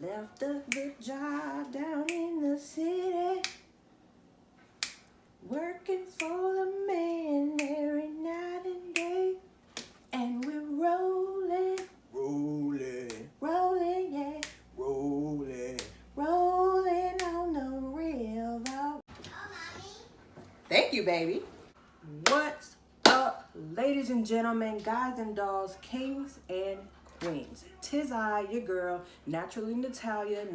Left a good job down in the city, working for the man every night and day, and we're rolling, yeah, rolling on the river. Thank you, baby. What's up, ladies and gentlemen, guys and dolls, kings and queens? 'Tis I, your girl, naturally Natalia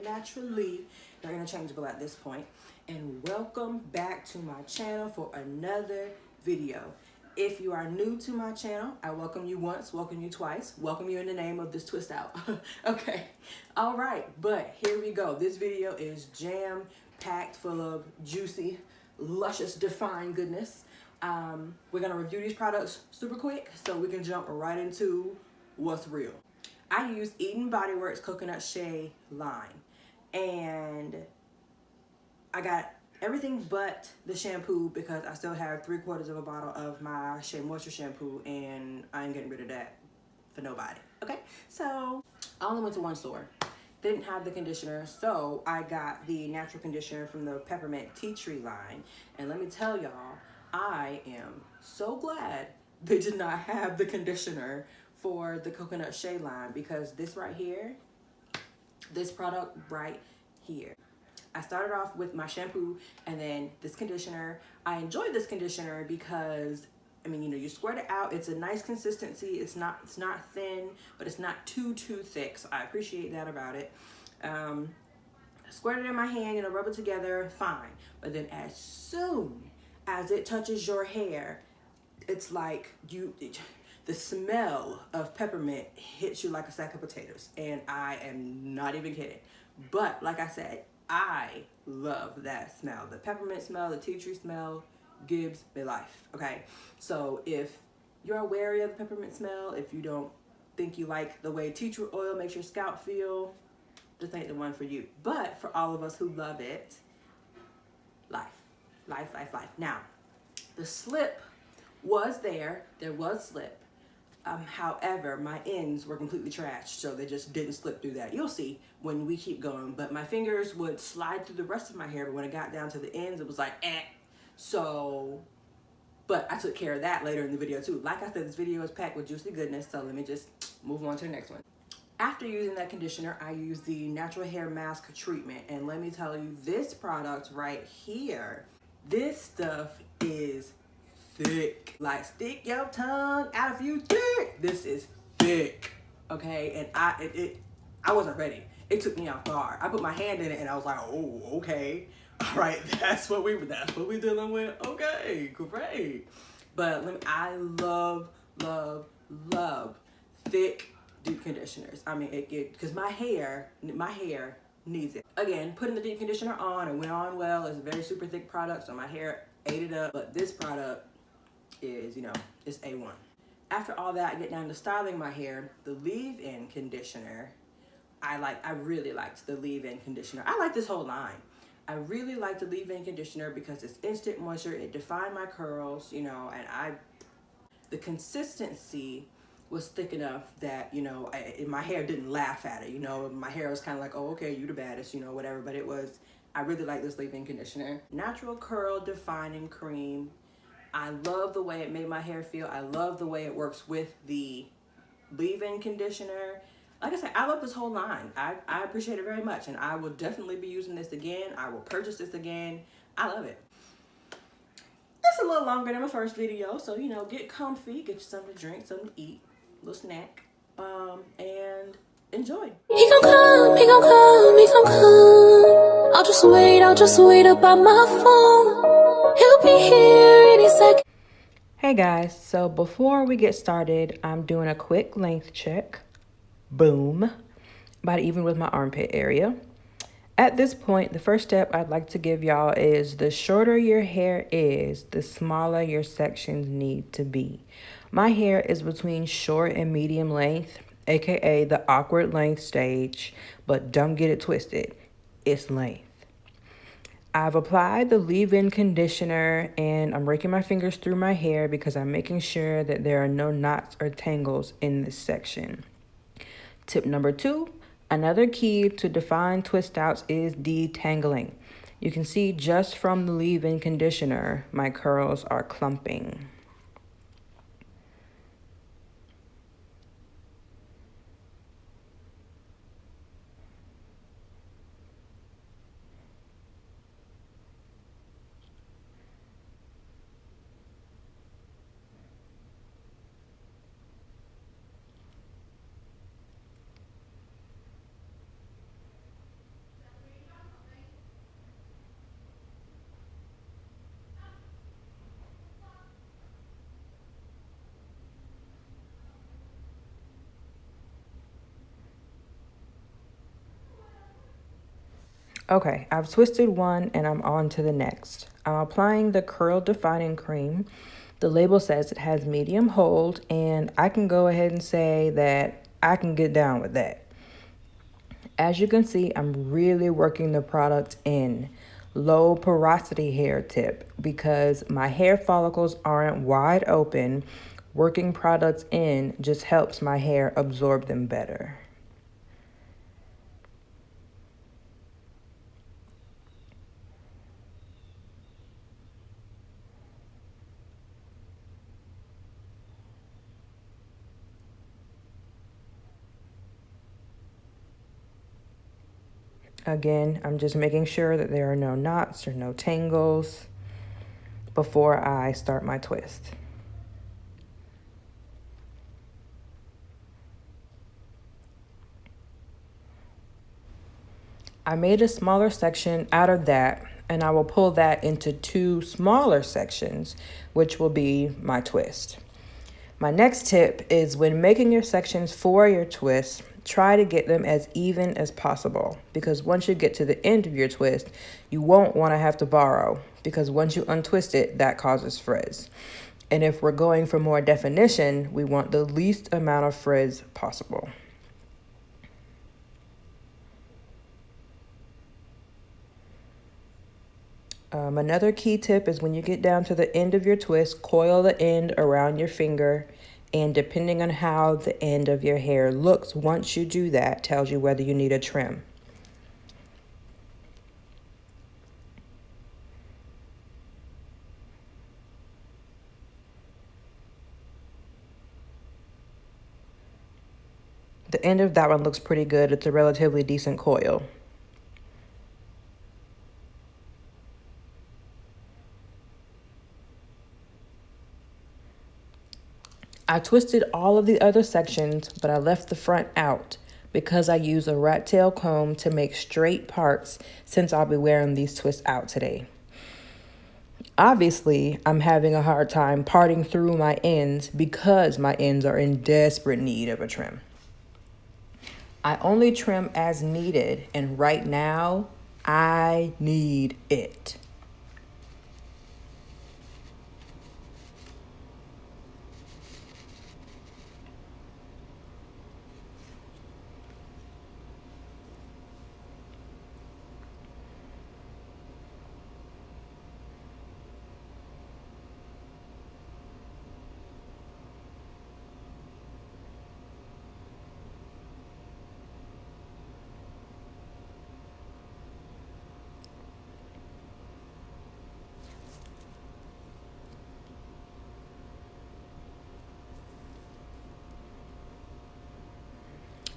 naturally. They're interchangeable at this point. And welcome back to my channel for another video. If you are new to my channel, I welcome you once, welcome you twice, welcome you in the name of this twist out. Okay, all right, but here we go. This video is jam-packed full of juicy, luscious, defined goodness. We're gonna review these products super quick so we can jump right into what's real. I use BodyWorks Coconut Shea line, and I got everything but the shampoo because I still have 3/4 of a bottle of my Shea Moisture shampoo, and I ain't getting rid of that for nobody. Okay, so I only went to one store. Didn't have the conditioner, so I got the natural conditioner from the Peppermint Tea Tree line. And let me tell y'all, I am so glad they did not have the conditioner for the Coconut Shea line, because this right here, this product right here, I started off with my shampoo and then this conditioner. I enjoyed this conditioner because, I mean, you know, you squirt it out. It's a nice consistency. It's not thin, but it's not too thick. So I appreciate that about it. Squirt it in my hand, you know, rub it together, fine. But then as soon as it touches your hair, it's like the smell of peppermint hits you like a sack of potatoes. And I am not even kidding. But like I said, I love that smell. The peppermint smell, the tea tree smell gives me life, okay? So if you're wary of the peppermint smell, if you don't think you like the way tea tree oil makes your scalp feel, this ain't the one for you. But for all of us who love it, life. Now, the slip was there. There was slip. However, my ends were completely trashed, so they just didn't slip through that. You'll see when we keep going, but my fingers would slide through the rest of my hair, but when it got down to the ends, it was like, eh. So, but I took care of that later in the video too. Like I said, this video is packed with juicy goodness, so let me just move on to the next one. After using that conditioner, I used the natural hair mask treatment, and let me tell you, this product right here, this stuff is thick. Like, stick your tongue out if you thick. This is thick, okay? And I wasn't ready. It took me off guard. I put my hand in it and I was like, oh, okay. All right, that's what we dealing with. Okay, great. But I love thick deep conditioners. I mean, because my hair needs it. Again, putting the deep conditioner on, it went on well. It's a very super thick product, so my hair ate it up. But this product is, you know, it's A1. After all that, I get down to styling my hair. The leave-in conditioner, I really liked the leave-in conditioner. I like this whole line. I really like the leave-in conditioner because it's instant moisture. It defined my curls, you know, and the consistency was thick enough that, you know, my hair didn't laugh at it. You know, my hair was kind of like, oh, okay, you the baddest, you know, whatever. But I really like this leave-in conditioner. Natural curl defining cream. I love the way it made my hair feel. I love the way it works with the leave-in conditioner. Like I said, I love this whole line. I appreciate it very much, and I will definitely be using this again. I will purchase this again. I love it. It's a little longer than my first video, so, you know, get comfy, get you something to drink, something to eat, a little snack, and enjoy. He gon' come, he gon' come, he gon' come. I'll just wait up by my phone. He'll be here any second. Hey guys, so before we get started, I'm doing a quick length check. Boom. About even with my armpit area. At this point, the first step I'd like to give y'all is the shorter your hair is, the smaller your sections need to be. My hair is between short and medium length, aka the awkward length stage, but don't get it twisted. It's length. I've applied the leave-in conditioner and I'm raking my fingers through my hair because I'm making sure that there are no knots or tangles in this section. Tip number 2, Another key to define twist outs is detangling. You can see just from the leave-in conditioner, my curls are clumping. Okay, I've twisted one and I'm on to the next. I'm applying the curl defining cream. The label says it has medium hold, and I can go ahead and say that I can get down with that. As you can see, I'm really working the product in. Low porosity hair tip, because my hair follicles aren't wide open. Working products in just helps my hair absorb them better. Again, I'm just making sure that there are no knots or no tangles before I start my twist. I made a smaller section out of that, and I will pull that into 2 smaller sections, which will be my twist. My next tip is when making your sections for your twist, try to get them as even as possible, because once you get to the end of your twist, you won't want to have to borrow, because once you untwist it, that causes frizz. And if we're going for more definition, we want the least amount of frizz possible. Another key tip is when you get down to the end of your twist, coil the end around your finger, and depending on how the end of your hair looks once you do that tells you whether you need a trim. The end of that one looks pretty good. It's a relatively decent coil. I twisted all of the other sections, but I left the front out because I use a rat tail comb to make straight parts since I'll be wearing these twists out today. Obviously, I'm having a hard time parting through my ends because my ends are in desperate need of a trim. I only trim as needed, and right now, I need it.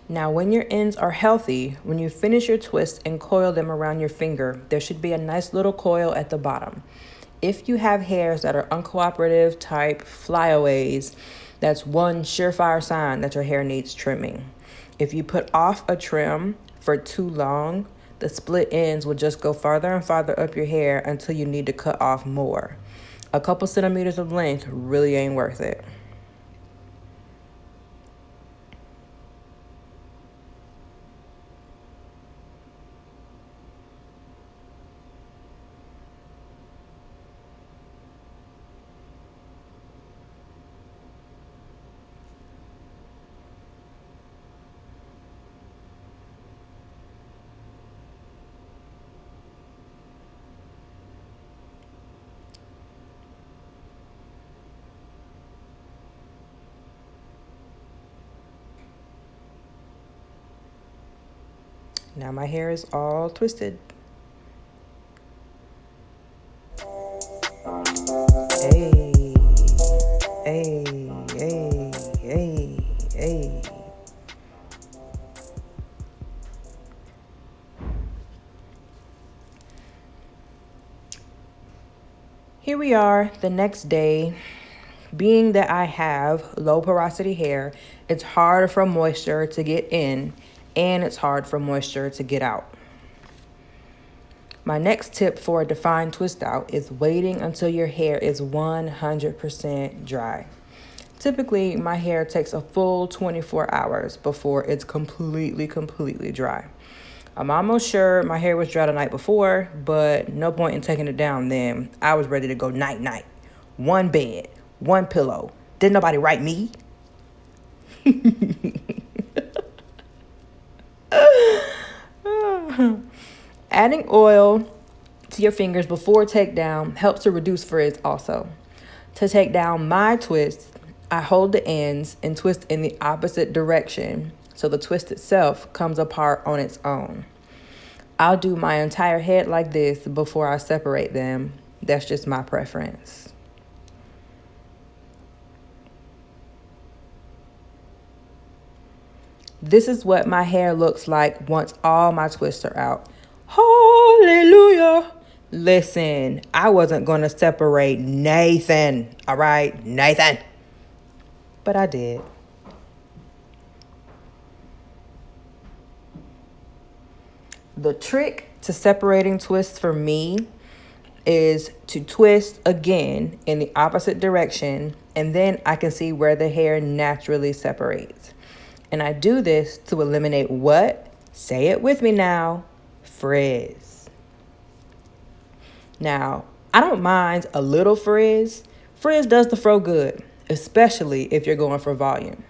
Now, when your ends are healthy, when you finish your twist and coil them around your finger, there should be a nice little coil at the bottom. If you have hairs that are uncooperative type flyaways, that's one surefire sign that your hair needs trimming. If you put off a trim for too long, the split ends will just go farther and farther up your hair until you need to cut off more. A couple centimeters of length really ain't worth it. Now my hair is all twisted. Hey, hey, hey, hey, hey. Here we are the next day. Being that I have low porosity hair, it's hard for moisture to get in and it's hard for moisture to get out. My next tip for a defined twist out is waiting until your hair is 100% dry. Typically, my hair takes a full 24 hours before it's completely dry. I'm almost sure my hair was dry the night before, but no point in taking it down then. I was ready to go night-night. One bed, one pillow. Didn't nobody write me? Adding oil to your fingers before takedown helps to reduce frizz also. To take down my twist, I hold the ends and twist in the opposite direction so the twist itself comes apart on its own. I'll do my entire head like this before I separate them. That's just my preference. This is what my hair looks like once all my twists are out. Hallelujah. Listen, I wasn't going to separate Nathan, all right? Nathan. But I did. The trick to separating twists for me is to twist again in the opposite direction, and then I can see where the hair naturally separates. And I do this to eliminate what? Say it with me now. Frizz. Now, I don't mind a little frizz. Frizz does the fro good, especially if you're going for volume.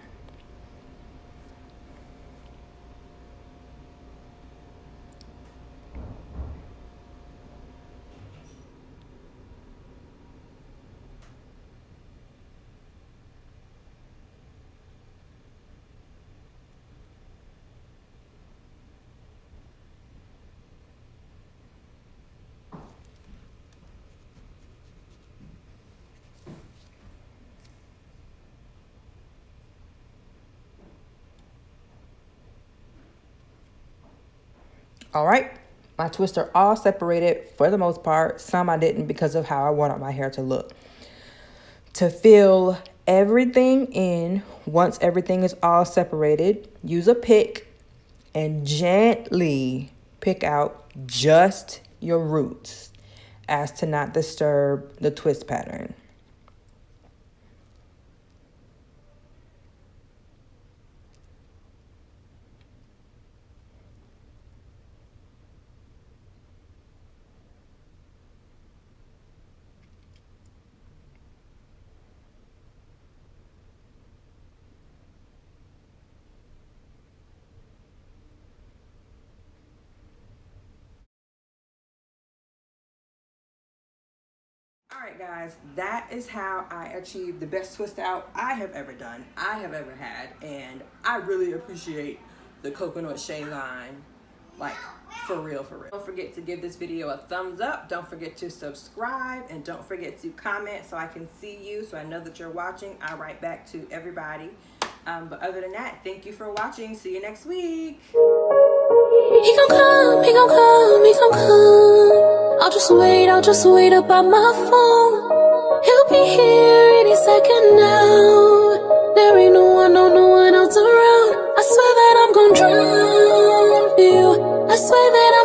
All right, my twists are all separated for the most part. Some I didn't because of how I wanted my hair to look. To fill everything in, once everything is all separated, use a pick and gently pick out just your roots as to not disturb the twist pattern. All right, guys, that is how I achieved the best twist out I have ever done, I have ever had, and I really appreciate the coconut Shea line, like, for real, for real. Don't forget to give this video a thumbs up, don't forget to subscribe, and don't forget to comment so I can see you, so I know that you're watching. I write back to everybody. But other than that, thank you for watching. See you next week. He gon' come, he gon' come, he gon' come. I'll just wait up by my phone. He'll be here any second now. There ain't no one else around. I swear that I'm gon' drown you. I swear that I'm